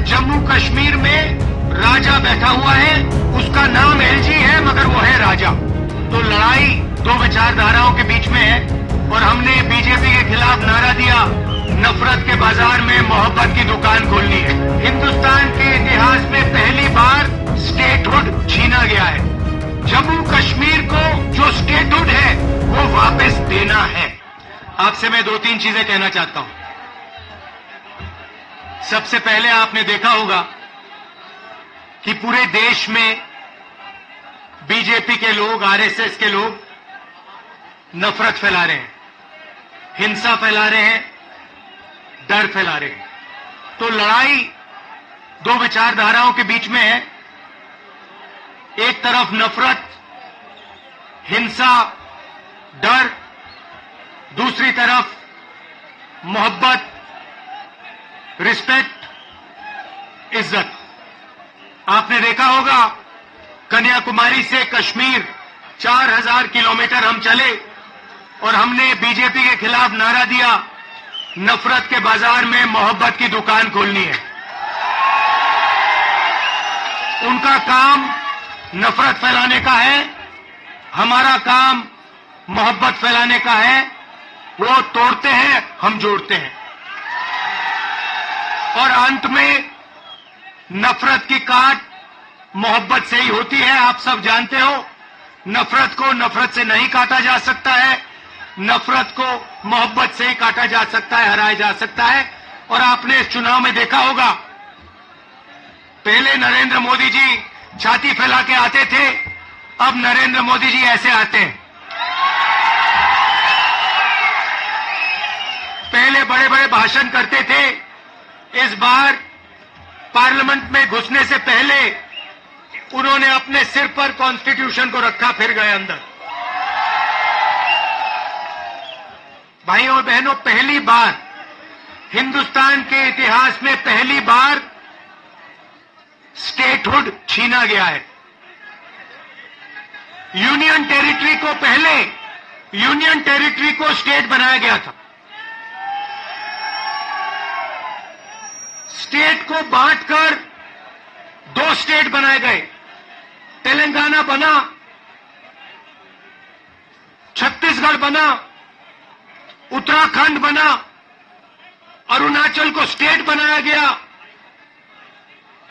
जम्मू कश्मीर में राजा बैठा हुआ है, उसका नाम एलजी है मगर वो है राजा। तो लड़ाई दो विचारधाराओं के बीच में है और हमने बीजेपी के खिलाफ नारा दिया, नफरत के बाजार में मोहब्बत की दुकान खोलनी है। हिंदुस्तान के इतिहास में पहली बार स्टेटहुड छीना गया है। जम्मू कश्मीर को जो स्टेटहुड है वो वापस देना है। आपसे मैं दो तीन चीजें कहना चाहता हूं। सबसे पहले आपने देखा होगा कि पूरे देश में बीजेपी के लोग, आरएसएस के लोग नफरत फैला रहे हैं, हिंसा फैला रहे हैं, डर फैला रहे हैं। तो लड़ाई दो विचारधाराओं के बीच में है। एक तरफ नफरत, हिंसा, डर, दूसरी तरफ मोहब्बत, रिस्पेक्ट, इज्जत। आपने देखा होगा कन्याकुमारी से कश्मीर 4000 किलोमीटर हम चले और हमने बीजेपी के खिलाफ नारा दिया, नफरत के बाजार में मोहब्बत की दुकान खोलनी है। उनका काम नफरत फैलाने का है, हमारा काम मोहब्बत फैलाने का है। वो तोड़ते हैं, हम जोड़ते हैं और अंत में नफरत की काट मोहब्बत से ही होती है। आप सब जानते हो, नफरत को नफरत से नहीं काटा जा सकता है, नफरत को मोहब्बत से ही काटा जा सकता है, हराया जा सकता है। और आपने इस चुनाव में देखा होगा, पहले नरेंद्र मोदी जी छाती फैला के आते थे, अब नरेंद्र मोदी जी ऐसे आते हैं। पहले बड़े बड़े भाषण करते थे, इस बार पार्लियामेंट में घुसने से पहले उन्होंने अपने सिर पर कॉन्स्टिट्यूशन को रखा, फिर गए अंदर। भाइयों और बहनों, पहली बार हिंदुस्तान के इतिहास में पहली बार स्टेटहुड छीना गया है। यूनियन टेरिटरी को पहले यूनियन टेरिटरी को स्टेट बनाया गया था। स्टेट को बांटकर दो स्टेट बनाए गए, तेलंगाना बना, छत्तीसगढ़ बना, उत्तराखंड बना, अरुणाचल को स्टेट बनाया गया।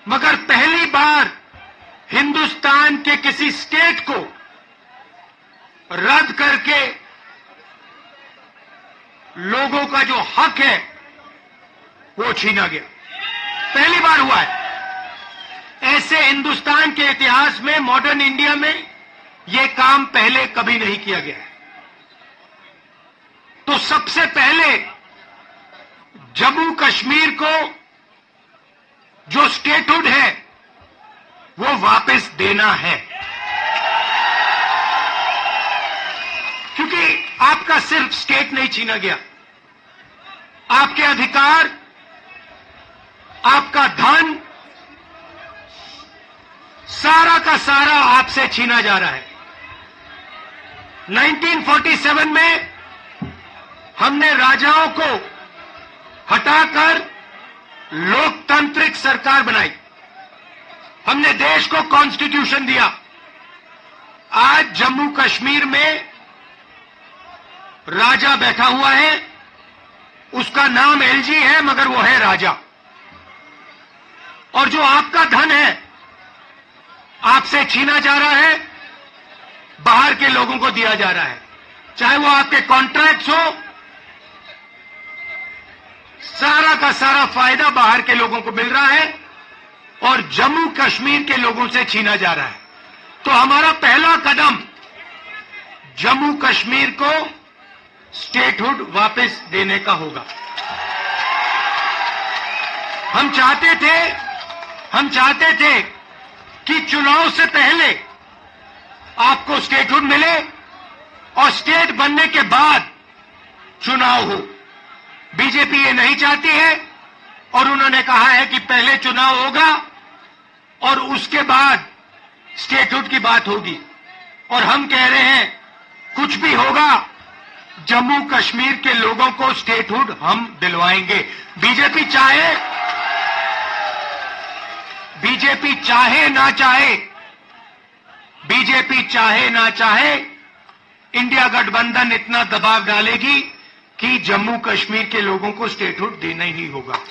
मगर पहली बार हिंदुस्तान के किसी स्टेट को रद्द करके लोगों का जो हक है वो छीना गया। पहली बार हुआ है। ऐसे हिंदुस्तान के इतिहास में, मॉडर्न इंडिया में यह काम पहले कभी नहीं किया गया है। तो सबसे पहले जम्मू कश्मीर को जो स्टेटहुड है वो वापस देना है, क्योंकि आपका सिर्फ स्टेट नहीं छीना गया, आपके अधिकार, आपका धन, सारा का सारा आपसे छीना जा रहा है। 1947 में हमने राजाओं को हटाकर लोकतांत्रिक सरकार बनाई, हमने देश को कॉन्स्टिट्यूशन दिया। आज जम्मू कश्मीर में राजा बैठा हुआ है, उसका नाम एलजी है मगर वो है राजा। और जो आपका धन है आपसे छीना जा रहा है, बाहर के लोगों को दिया जा रहा है, चाहे वो आपके कॉन्ट्रैक्ट्स हो, सारा का सारा फायदा बाहर के लोगों को मिल रहा है और जम्मू कश्मीर के लोगों से छीना जा रहा है। तो हमारा पहला कदम जम्मू कश्मीर को स्टेटहुड वापस देने का होगा। हम चाहते थे कि चुनाव से पहले आपको स्टेटहुड मिले और स्टेट बनने के बाद चुनाव हो। बीजेपी ये नहीं चाहती है और उन्होंने कहा है कि पहले चुनाव होगा और उसके बाद स्टेटहुड की बात होगी। और हम कह रहे हैं कुछ भी होगा, जम्मू कश्मीर के लोगों को स्टेटहुड हम दिलवाएंगे। बीजेपी चाहे बीजेपी चाहे ना चाहे, बीजेपी चाहे ना चाहे, इंडिया गठबंधन इतना दबाव डालेगी कि जम्मू कश्मीर के लोगों को स्टेटहुड देना ही होगा।